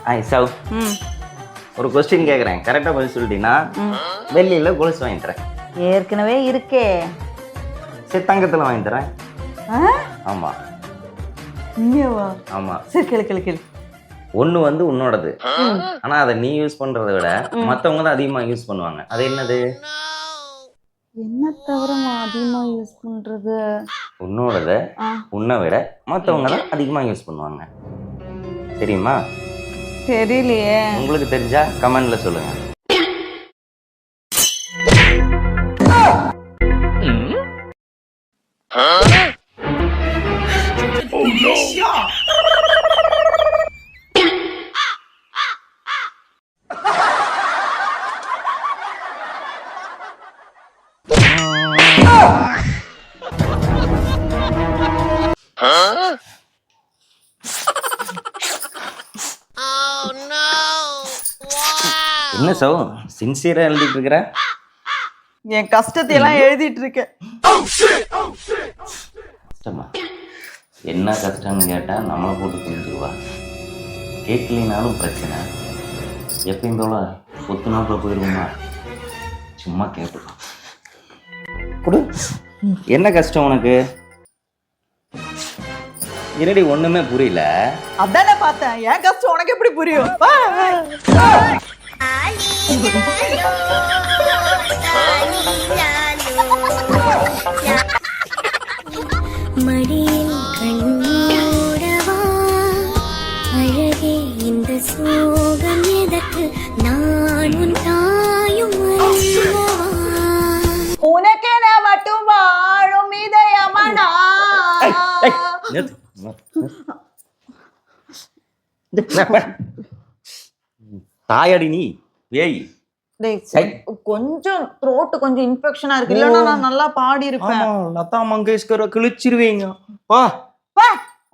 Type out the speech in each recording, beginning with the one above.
Hi சவ், ம் ஒரு question கேட்குறேன், கரெக்டாக பதில் சொல்லிட்டீங்கன்னா வெள்ளியில் கொலுசு வாங்கி தரேன். ஏற்கனவே இருக்கே. சரி, தங்கத்தில் வாங்கி தரேன். ஆ ஆமாம் இங்கேவா? ஆமாம். சரி கேளு கேளு கேளு. ஒன்று வந்து உன்னோடது, ஆனால் அதை நீ யூஸ் பண்ணுறதை விட மற்றவங்க தான் அதிகமாக யூஸ் பண்ணுவாங்க. அது என்னது? என்ன தவிர நான் அதிகமா யூஸ் பண்றது? உன்னோடத உன்னை விட மற்றவங்க தான் அதிகமாக யூஸ் பண்ணுவாங்க. தெரியுமா? தெரியலையே. உங்களுக்கு தெரிஞ்சா கமெண்ட்ல சொல்லுங்க. என்ன சோ சின்சியரா எழுதிட்டு இருக்கிற? என் கஷ்டத்தை எல்லாம் எழுதிட்டு இருக்கேன். கஷ்டமா? என்ன கஷ்டம்னு கேட்டா நம்மளை போட்டு புரிஞ்சுக்குவா. கேட்கலினாலும் பிரச்சனை. எப்பயும் போல சொத்து நாட்டில் போயிருவோமா? சும்மா கேட்டுக்கலாம். கொடு. என்ன கஷ்டம் உனக்கு? இரடி ஒண்ணுமே புரியல. அதானே பார்த்தேன். என் கஷ்டம் உனக்கு எப்படி புரியும்? மடியில் கண்ணோடவா அழகே இந்த சோகம் எதற்கு நான் உன் தாயும் அல்லவா உனக்கென மட்டும் வாழும் இதயமனா. தாயடி நீ வேய். கொஞ்சம் த்ரோட் கொஞ்சம் இன்ஃபெக்ஷனா இருக்கு. இல்லன்னா நான் நல்லா பாடி இருப்பேன். லதா மங்கேஷ்கரை கிழிச்சிருவீங்க. வா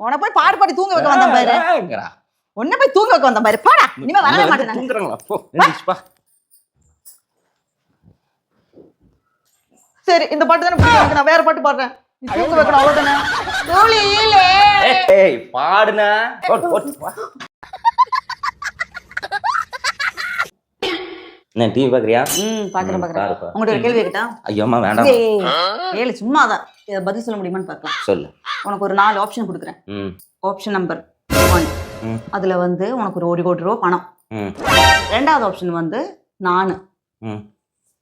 உன போய் பாடி பாடி தூங்க வைக்க வந்த பாரு. உன்ன போய் தூங்க வைக்க வந்த பாரு. பாடா, இனிமே வரவே மாட்டேன். தூங்குறாங்களா? போ எந்திரிச்சு பா. சரி, இந்த பாட்டு தானே பிடிக்கும். நான் வேற பாட்டு பாடுறேன். நீ தூங்க வைக்கணும், அவ்வளவுதானே. தோழியிலே ஏய் பாடுனா. என்ன டிவி பாக்குறியா? பாக்குறேன். உங்கள்ட்ட ஒரு கேள்வி கேட்டா? ஐயோம்மா வேண்டாம். கேளு, சும்மாதான். இதை பதில் சொல்ல முடியுமான்னு பார்க்கலாம். சொல்லு. உனக்கு ஒரு 4 ஆப்ஷன் கொடுக்குறேன். ஆப்ஷன் நம்பர் 1, அதுல வந்து உனக்கு ஒரு 1 கோடி ரூபா பணம். ரெண்டாவது ஆப்ஷன் வந்து நானு,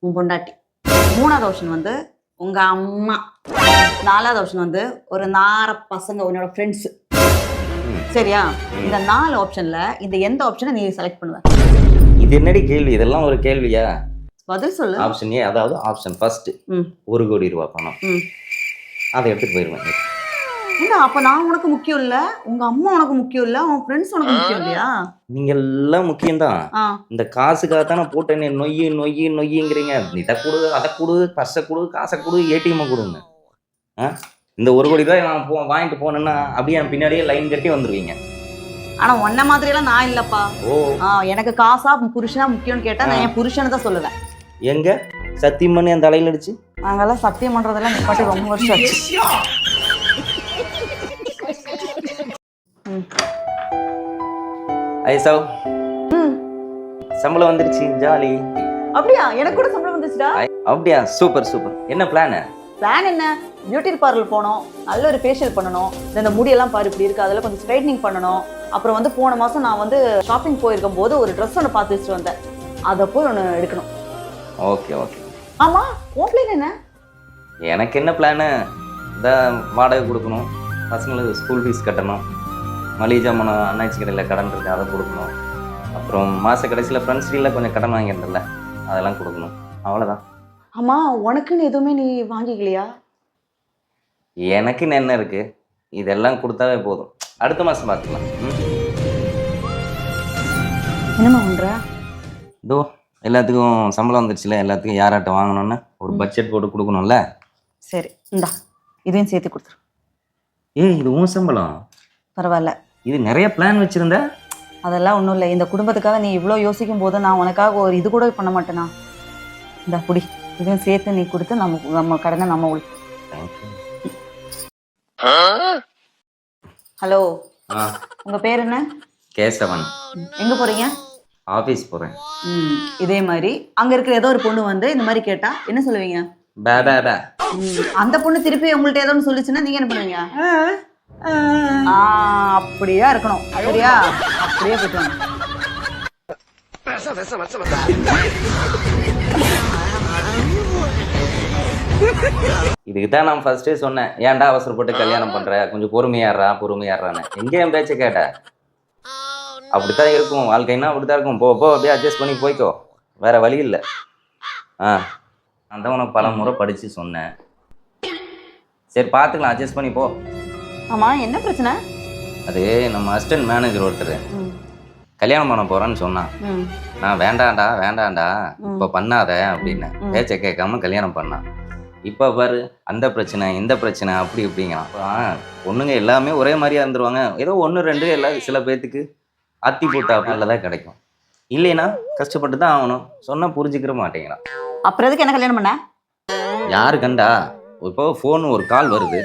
உன் பொண்டாட்டி. மூணாவது ஆப்ஷன் வந்து உங்க அம்மா. நாலாவது ஆப்ஷன் வந்து ஒரு 4 பசங்க, உன்னோட ஃப்ரெண்ட்ஸ். சரியா? இந்த 4 ஆப்ஷன்ல இந்த எந்த ஆப்ஷனை நீ செலக்ட் பண்ணுவ? இது என்னடி கேள்வி? இதெல்லாம் ஒரு கேள்வியா? பதில் சொல்லு. ஆப்ஷன் ஏ, அதாவது ஆப்ஷன் ஃபர்ஸ்ட் 1 கோடி ரூபாய் பணம். அதை எடுத்துட்டு போயிருவேன். இல்ல, அப்ப நான் உனக்கு முக்கியம் இல்ல, உங்க அம்மா உனக்கு முக்கியம் இல்ல, உன் ஃப்ரெண்ட்ஸ் உனக்கு முக்கியம் இல்லையா? நீங்க எல்லாம் முக்கியம்தான். இந்த காசுக்காக தானே போட்டேன்னு நொய்யுங்கிறீங்க. இதை கொடு, அதை கொடு, பர்ஸை கொடு, காசை கொடு, ஏடிஎம் கொடுங்க. இந்த 1 கோடி ரூபாய் நான் வாங்கிட்டு போனேன்னா அப்படியே என் பின்னாடியே லைன் கட்டி வந்துருவீங்க. ஆனா உன்ன மாதிரி எல்லாம் நான் இல்லப்பா. எனக்கு காசா புருஷனா முக்கியம்னு கேட்டா நான் என் புருஷனை தான் சொல்லுவேன். எங்க சத்தியம் பண்ணி அந்த தலையில அடிச்சு? நாங்கெல்லாம் சத்தியம் பண்றதெல்லாம் நீ பாட்டு ரொம்ப வருஷம் ஆச்சு. ஐசவ், சம்பளம் வந்துருச்சு, ஜாலி. அப்படியா? எனக்கு கூட சம்பளம் வந்துச்சுடா. அப்படியா? Super super. என்ன பிளான்? பிளான் என்ன? பியூட்டி பார்லர் போனோம், நல்ல ஒரு ஃபேஷியல் பண்ணணும். இந்த முடியெல்லாம் பாரு இப்படி இருக்கு, அதில் கொஞ்சம் ஸ்ட்ரைட்னிங் பண்ணணும். அப்புறம் வந்து போன மாதம் நான் வந்து ஷாப்பிங் போயிருக்கும் போது ஒரு ட்ரெஸ் ஒன்று பார்த்து வச்சுட்டு வந்தேன். அதை போய் ஒன்று எடுக்கணும். Okay okay. ஆமாம், உன் பிளான் என்ன? எனக்கு என்ன பிளானு? இந்த வாடகை கொடுக்கணும், பசங்களுக்கு ஸ்கூல் ஃபீஸ் கட்டணும், மளிகை ஜாமான் அண்ணாச்சி கடையில் கடன் இருக்குது அதை கொடுக்கணும். அப்புறம் மாத கடைசியில் ஃப்ரெண்ட்ஸ் டீலில் கொஞ்சம் கடன் வாங்கியிருந்தல அதெல்லாம் கொடுக்கணும். அவ்வளோதான். ஆமாம், உனக்குன்னு எதுவுமே நீ வாங்கிக்கலையா? எனக்குன்னு என்ன இருக்குது? இதெல்லாம் கொடுத்தாவே போதும். அடுத்த மாதம் பார்த்துக்கலாம். என்னம்மா பண்ணுற? இதோ எல்லாத்துக்கும் சம்பளம் வந்துடுச்சுல, எல்லாத்துக்கும் யாராட்ட வாங்கணும்னு ஒரு பட்ஜெட் போட்டு கொடுக்கணும்ல. சரி, இந்தா இதையும் சேர்த்து கொடுத்துரு. ஏய், இது உன் சம்பளம். பரவாயில்ல. இது நிறைய பிளான் வச்சுருந்த. அதெல்லாம் ஒன்றும் இல்லை. இந்த குடும்பத்துக்காக நீ இவ்வளோ யோசிக்கும் போது நான் உனக்காக ஒரு இது கூட பண்ண மாட்டேனா? இந்த புடி, இதையும் சேர்த்து நீ கொடுத்து நம்ம கடனை நம்ம ஹலோ, உங்க பேர் என்ன? கேசவன். எங்க போறீங்க? ஆஃபீஸ் போகிறேன். இதே மாதிரி அங்க இருக்கிற ஏதோ ஒரு பொண்ணு வந்து இந்த மாதிரி கேட்டா என்ன சொல்லுவீங்க? பே பே பே. அந்த பொண்ணு திருப்பி உங்கள்ட்ட ஏதோ ஒன்று சொல்லுச்சுன்னா நீங்க என்ன பண்ணுவீங்க? அப்படியா இருக்கணும். சரியா? அப்படியே போயிட்டு வாங்க. இதுக்கு தான் நான் ஃபர்ஸ்டே சொன்னேன், ஏன்டா அவசரப்பட்டு கல்யாணம் பண்ற, கொஞ்சம் பொறுமையாடுறான்னு. எங்க என் பேச்சை கேட்ட? அப்படித்தான் இருக்கும் வாழ்க்கைன்னா, அப்படித்தான் இருக்கும். போ அப்படியே அட்ஜஸ்ட் பண்ணி போய்க்கோ, வேற வழி இல்லை. நான் தான் உனக்கு பல முறை படிச்சு சொன்னேன். சரி பார்த்துக்கலாம், அட்ஜஸ்ட் பண்ணி போ. ஆமா, என்ன பிரச்சனை? அது நம்ம அசிஸ்டன்ட் மேனேஜர் ஒருத்தர் கல்யாணம் பண்ண போறேன்னு சொன்னான். நான் வேண்டாண்டா இப்ப பண்ணாத அப்படின்னு பேச்சை கேட்காம கல்யாணம் பண்ணான். இப்ப பாரு, அந்த பிரச்சனை இந்த பிரச்சனை அப்படி இப்படிங்கிறான். பொண்ணுங்க எல்லாமே ஒரே மாதிரியா இருந்துருவாங்க. ஏதோ 1-2 எல்லாம் சில பேர்த்துக்கு அத்தி போட்டா நல்லதான் கிடைக்கும். இல்லைன்னா கஷ்டப்பட்டு தான் ஆகணும். சொன்னா புரிஞ்சுக்கிற மாட்டேங்கிறான். அப்புறம் எதுக்கு என்ன கல்யாணம் பண்ண? யாரு கண்டா? இப்போ ஃபோன் ஒரு கால் வருது,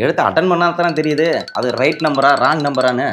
எடுத்து அட்டன் பண்ணா தானே தெரியுது அது ரைட் நம்பரா ராங் நம்பரான்னு.